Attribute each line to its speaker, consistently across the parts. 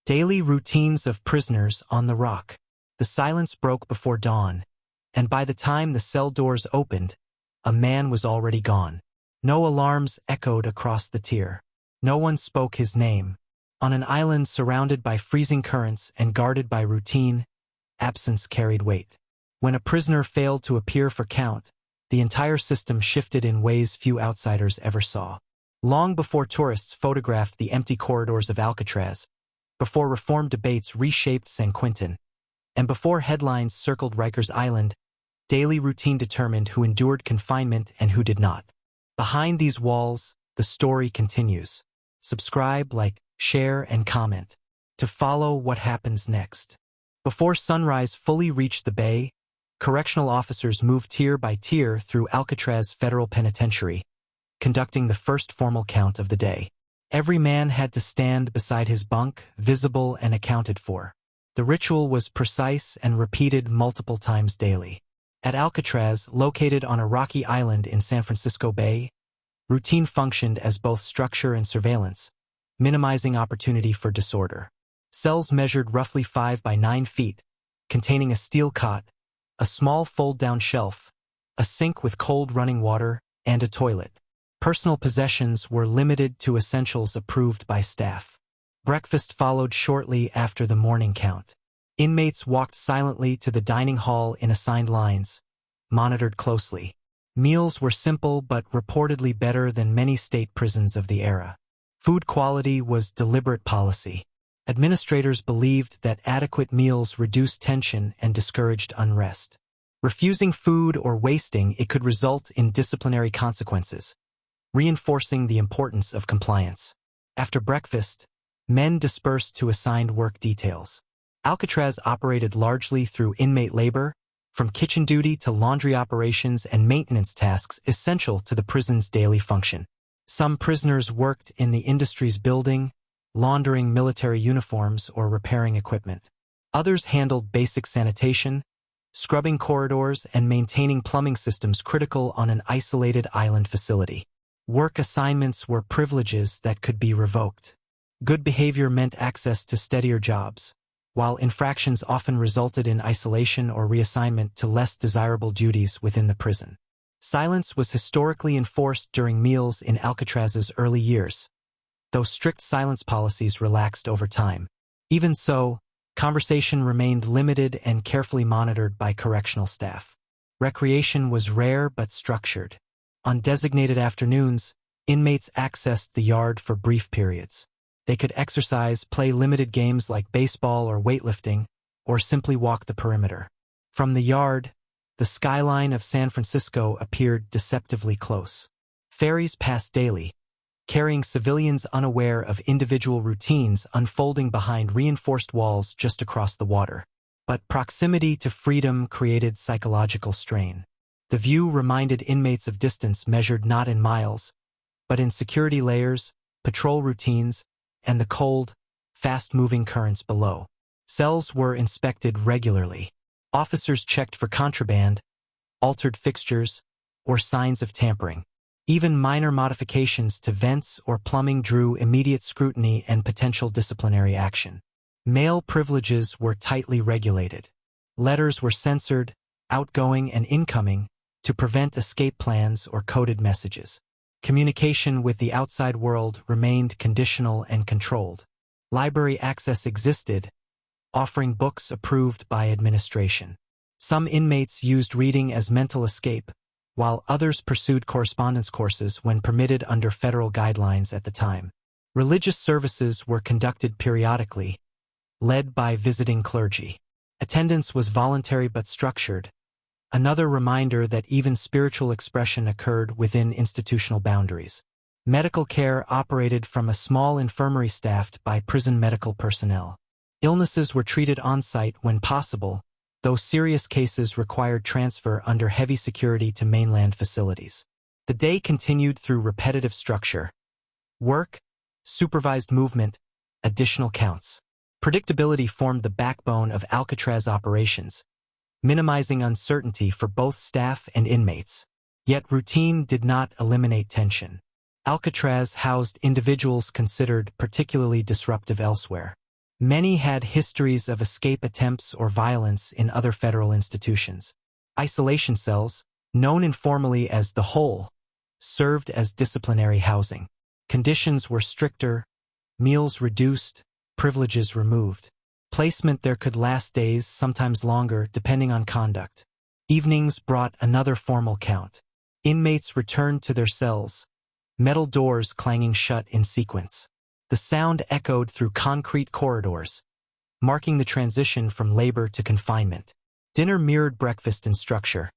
Speaker 1: Daily routines of prisoners on the rock. The silence broke before dawn, and by the time the cell doors opened, a man was already gone. No alarms echoed across the tier. No one spoke his name. On an island surrounded by freezing currents and guarded by routine, absence carried weight. When a prisoner failed to appear for count, the entire system shifted in ways few outsiders ever saw. Long before tourists photographed the empty corridors of Alcatraz, before reform debates reshaped San Quentin, and before headlines circled Rikers Island, daily routine determined who endured confinement and who did not. Behind these walls, the story continues. Subscribe, like, share, and comment to follow what happens next. Before sunrise fully reached the bay, correctional officers moved tier by tier through Alcatraz Federal Penitentiary, conducting the first formal count of the day. Every man had to stand beside his bunk, visible and accounted for. The ritual was precise and repeated multiple times daily. At Alcatraz, located on a rocky island in San Francisco Bay, routine functioned as both structure and surveillance, minimizing opportunity for disorder. Cells measured roughly 5 by 9 feet, containing a steel cot, a small fold-down shelf, a sink with cold running water, and a toilet. Personal possessions were limited to essentials approved by staff. Breakfast followed shortly after the morning count. Inmates walked silently to the dining hall in assigned lines, monitored closely. Meals were simple but reportedly better than many state prisons of the era. Food quality was deliberate policy. Administrators believed that adequate meals reduced tension and discouraged unrest. Refusing food or wasting it could result in disciplinary consequences, reinforcing the importance of compliance. After breakfast, men dispersed to assigned work details. Alcatraz operated largely through inmate labor, from kitchen duty to laundry operations and maintenance tasks essential to the prison's daily function. Some prisoners worked in the industries building, laundering military uniforms or repairing equipment. Others handled basic sanitation, scrubbing corridors and maintaining plumbing systems critical on an isolated island facility. Work assignments were privileges that could be revoked. Good behavior meant access to steadier jobs, while infractions often resulted in isolation or reassignment to less desirable duties within the prison. Silence was historically enforced during meals in Alcatraz's early years, though strict silence policies relaxed over time. Even so, conversation remained limited and carefully monitored by correctional staff. Recreation was rare but structured. On designated afternoons, inmates accessed the yard for brief periods. They could exercise, play limited games like baseball or weightlifting, or simply walk the perimeter. From the yard, the skyline of San Francisco appeared deceptively close. Ferries passed daily, carrying civilians unaware of individual routines unfolding behind reinforced walls just across the water. But proximity to freedom created psychological strain. The view reminded inmates of distance measured not in miles, but in security layers, patrol routines, and the cold, fast-moving currents below. Cells were inspected regularly. Officers checked for contraband, altered fixtures, or signs of tampering. Even minor modifications to vents or plumbing drew immediate scrutiny and potential disciplinary action. Mail privileges were tightly regulated. Letters were censored, outgoing and incoming, to prevent escape plans or coded messages. Communication with the outside world remained conditional and controlled. Library access existed, offering books approved by administration. Some inmates used reading as mental escape, while others pursued correspondence courses when permitted under federal guidelines at the time. Religious services were conducted periodically, led by visiting clergy. Attendance was voluntary but structured, another reminder that even spiritual expression occurred within institutional boundaries. Medical care operated from a small infirmary staffed by prison medical personnel. Illnesses were treated on-site when possible, though serious cases required transfer under heavy security to mainland facilities. The day continued through repetitive structure: work, supervised movement, additional counts. Predictability formed the backbone of Alcatraz operations, minimizing uncertainty for both staff and inmates. Yet routine did not eliminate tension. Alcatraz housed individuals considered particularly disruptive elsewhere. Many had histories of escape attempts or violence in other federal institutions. Isolation cells, known informally as the hole, served as disciplinary housing. Conditions were stricter, meals reduced, privileges removed. Placement there could last days, sometimes longer, depending on conduct. Evenings brought another formal count. Inmates returned to their cells, metal doors clanging shut in sequence. The sound echoed through concrete corridors, marking the transition from labor to confinement. Dinner mirrored breakfast in structure.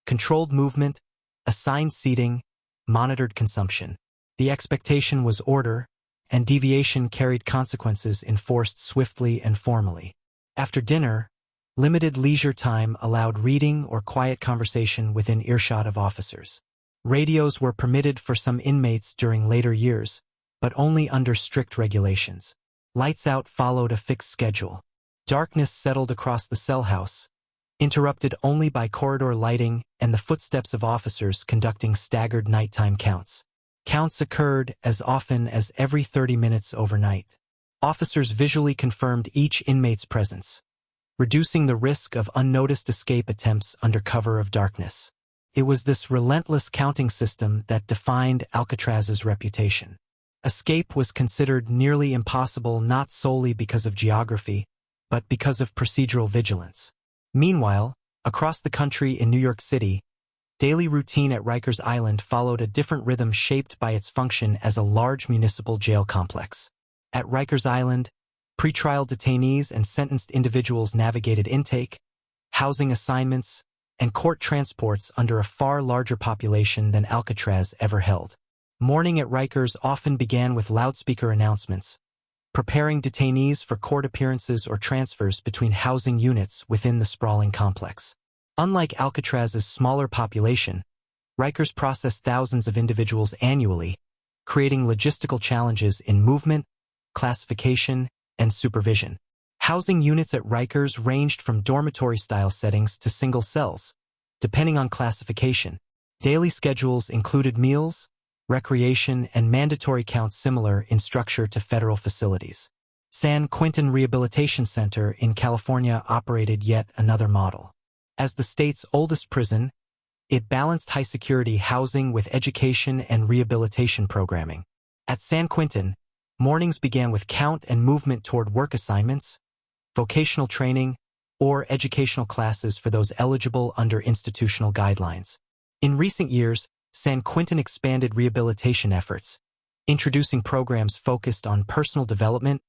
Speaker 1: Controlled movement, assigned seating, monitored consumption. The expectation was order, and deviation carried consequences enforced swiftly and formally. After dinner, limited leisure time allowed reading or quiet conversation within earshot of officers. Radios were permitted for some inmates during later years, but only under strict regulations. Lights out followed a fixed schedule. Darkness settled across the cell house, interrupted only by corridor lighting and the footsteps of officers conducting staggered nighttime counts. Counts occurred as often as every 30 minutes overnight. Officers visually confirmed each inmate's presence, reducing the risk of unnoticed escape attempts under cover of darkness. It was this relentless counting system that defined Alcatraz's reputation. Escape was considered nearly impossible not solely because of geography, but because of procedural vigilance. Meanwhile, across the country in New York City, daily routine at Rikers Island followed a different rhythm shaped by its function as a large municipal jail complex. At Rikers Island, pretrial detainees and sentenced individuals navigated intake, housing assignments, and court transports under a far larger population than Alcatraz ever held. Morning at Rikers often began with loudspeaker announcements, preparing detainees for court appearances or transfers between housing units within the sprawling complex. Unlike Alcatraz's smaller population, Rikers processed thousands of individuals annually, creating logistical challenges in movement, classification, and supervision. Housing units at Rikers ranged from dormitory-style settings to single cells, depending on classification. Daily schedules included meals, recreation, and mandatory counts similar in structure to federal facilities. San Quentin Rehabilitation Center in California operated yet another model. As the state's oldest prison, it balanced high-security housing with education and rehabilitation programming. At San Quentin, mornings began with count and movement toward work assignments, vocational training, or educational classes for those eligible under institutional guidelines. In recent years, San Quentin expanded rehabilitation efforts, introducing programs focused on personal development,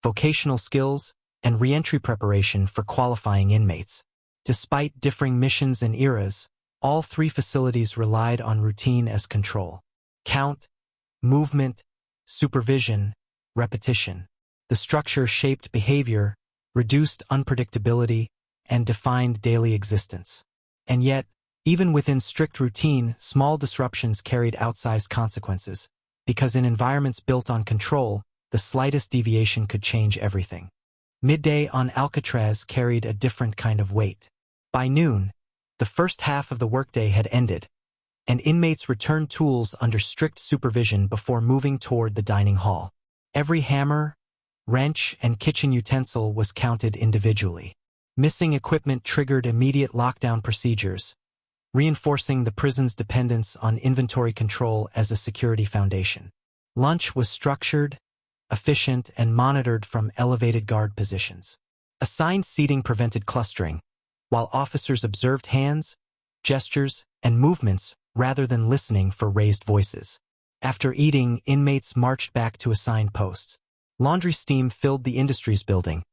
Speaker 1: vocational skills, and reentry preparation for qualifying inmates. Despite differing missions and eras, all three facilities relied on routine as control. Count, movement, supervision, repetition. The structure shaped behavior, reduced unpredictability, and defined daily existence. And yet, even within strict routine, small disruptions carried outsized consequences, because in environments built on control, the slightest deviation could change everything. Midday on Alcatraz carried a different kind of weight. By noon, the first half of the workday had ended, and inmates returned tools under strict supervision before moving toward the dining hall. Every hammer, wrench, and kitchen utensil was counted individually. Missing equipment triggered immediate lockdown procedures, reinforcing the prison's dependence on inventory control as a security foundation. Lunch was structured, efficient, and monitored from elevated guard positions. Assigned seating prevented clustering, while officers observed hands, gestures, and movements rather than listening for raised voices. After eating, inmates marched back to assigned posts. Laundry steam filled the industries building,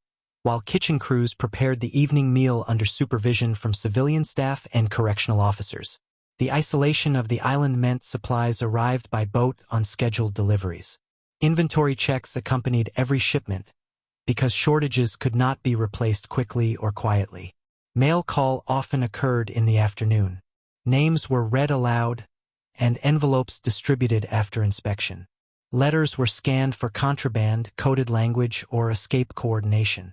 Speaker 1: while kitchen crews prepared the evening meal under supervision from civilian staff and correctional officers. The isolation of the island meant supplies arrived by boat on scheduled deliveries. Inventory checks accompanied every shipment, because shortages could not be replaced quickly or quietly. Mail call often occurred in the afternoon. Names were read aloud, and envelopes distributed after inspection. Letters were scanned for contraband, coded language, or escape coordination.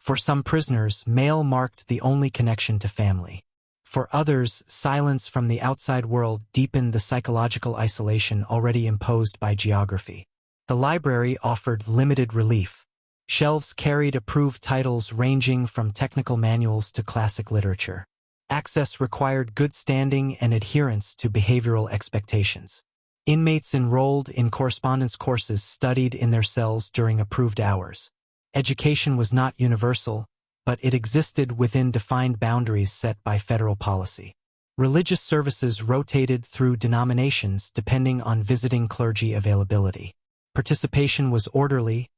Speaker 1: For some prisoners, mail marked the only connection to family. For others, silence from the outside world deepened the psychological isolation already imposed by geography. The library offered limited relief. Shelves carried approved titles ranging from technical manuals to classic literature. Access required good standing and adherence to behavioral expectations. Inmates enrolled in correspondence courses studied in their cells during approved hours. Education was not universal, but it existed within defined boundaries set by federal policy. Religious services rotated through denominations depending on visiting clergy availability. Participation was orderly,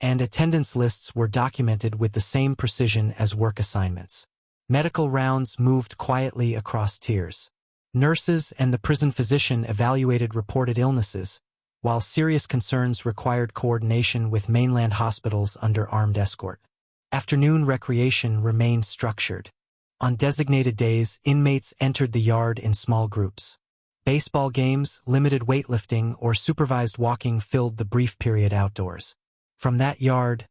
Speaker 1: and attendance lists were documented with the same precision as work assignments. Medical rounds moved quietly across tiers. Nurses and the prison physician evaluated reported illnesses, while serious concerns required coordination with mainland hospitals under armed escort. Afternoon recreation remained structured. On designated days, inmates entered the yard in small groups. Baseball games, limited weightlifting, or supervised walking filled the brief period outdoors. From that yard,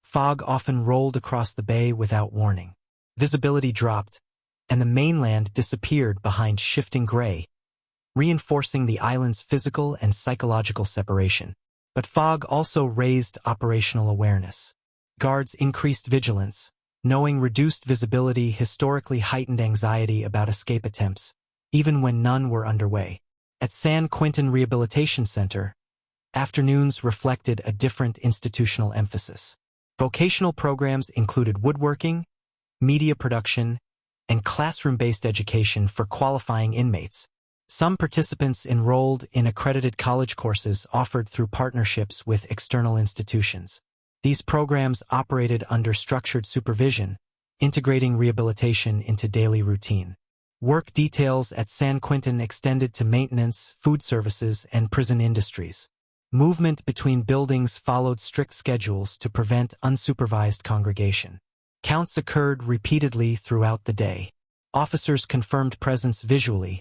Speaker 1: fog often rolled across the bay without warning. Visibility dropped, and the mainland disappeared behind shifting gray, reinforcing the island's physical and psychological separation. But fog also raised operational awareness. Guards increased vigilance, knowing reduced visibility historically heightened anxiety about escape attempts, even when none were underway. At San Quentin Rehabilitation Center, afternoons reflected a different institutional emphasis. Vocational programs included woodworking, media production, and classroom-based education for qualifying inmates. Some participants enrolled in accredited college courses offered through partnerships with external institutions. These programs operated under structured supervision, integrating rehabilitation into daily routine. Work details at San Quentin extended to maintenance, food services, and prison industries. Movement between buildings followed strict schedules to prevent unsupervised congregation. Counts occurred repeatedly throughout the day. Officers confirmed presence visually,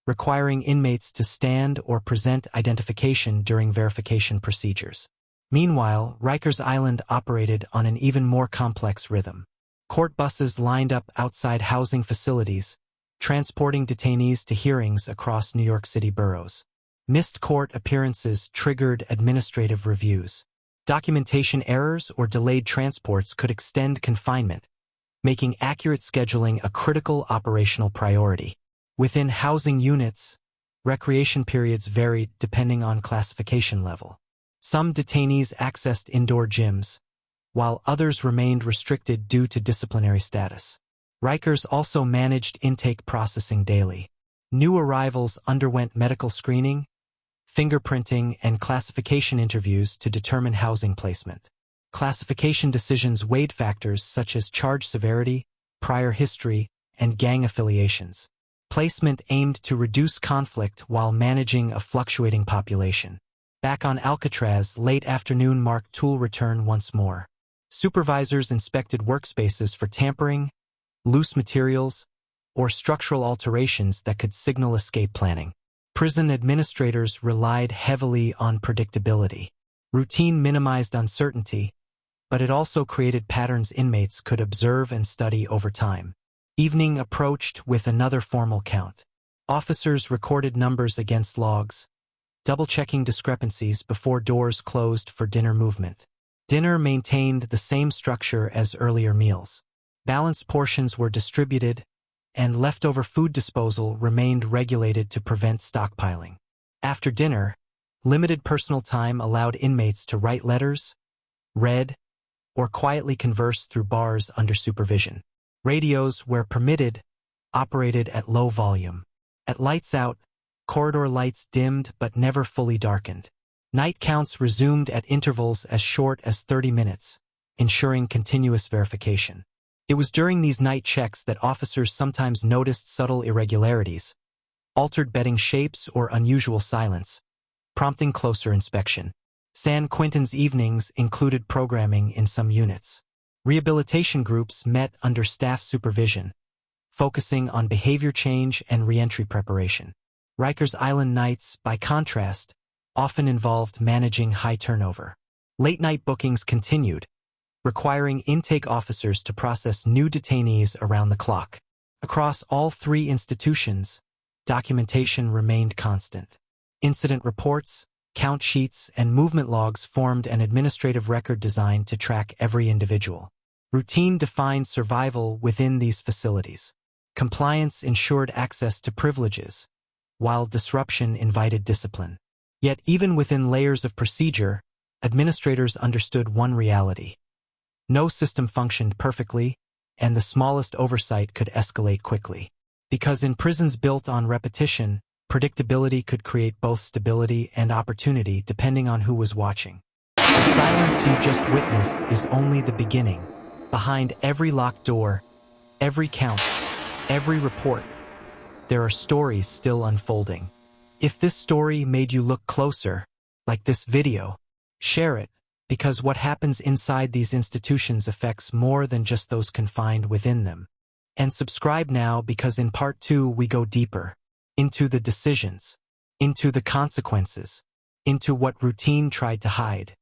Speaker 1: requiring inmates to stand or present identification during verification procedures. Meanwhile, Rikers Island operated on an even more complex rhythm. Court buses lined up outside housing facilities, transporting detainees to hearings across New York City boroughs. Missed court appearances triggered administrative reviews. Documentation errors or delayed transports could extend confinement, making accurate scheduling a critical operational priority. Within housing units, recreation periods varied depending on classification level. Some detainees accessed indoor gyms, while others remained restricted due to disciplinary status. Rikers also managed intake processing daily. New arrivals underwent medical screening, fingerprinting, and classification interviews to determine housing placement. Classification decisions weighed factors such as charge severity, prior history, and gang affiliations. Placement aimed to reduce conflict while managing a fluctuating population. Back on Alcatraz, late afternoon marked tool return once more. Supervisors inspected workspaces for tampering, loose materials, or structural alterations that could signal escape planning. Prison administrators relied heavily on predictability. Routine minimized uncertainty, but it also created patterns inmates could observe and study over time. Evening approached with another formal count. Officers recorded numbers against logs, double-checking discrepancies before doors closed for dinner movement. Dinner maintained the same structure as earlier meals. Balanced portions were distributed, and leftover food disposal remained regulated to prevent stockpiling. After dinner, limited personal time allowed inmates to write letters, read, or quietly converse through bars under supervision. Radios, where permitted, operated at low volume. At lights out, corridor lights dimmed but never fully darkened. Night counts resumed at intervals as short as 30 minutes, ensuring continuous verification. It was during these night checks that officers sometimes noticed subtle irregularities, altered bedding shapes, or unusual silence, prompting closer inspection. San Quentin's evenings included programming in some units. Rehabilitation groups met under staff supervision, focusing on behavior change and reentry preparation. Rikers Island nights, by contrast, often involved managing high turnover. Late-night bookings continued, requiring intake officers to process new detainees around the clock. Across all three institutions, documentation remained constant. Incident reports, count sheets, and movement logs formed an administrative record designed to track every individual. Routine defined survival within these facilities. Compliance ensured access to privileges, while disruption invited discipline. Yet even within layers of procedure, administrators understood one reality. No system functioned perfectly, and the smallest oversight could escalate quickly. Because in prisons built on repetition, predictability could create both stability and opportunity depending on who was watching. The silence you just witnessed is only the beginning. Behind every locked door, every count, every report, there are stories still unfolding. If this story made you look closer, like this video, share it, because what happens inside these institutions affects more than just those confined within them. And subscribe now, because in part 2 we go deeper into the decisions, into the consequences, into what routine tried to hide.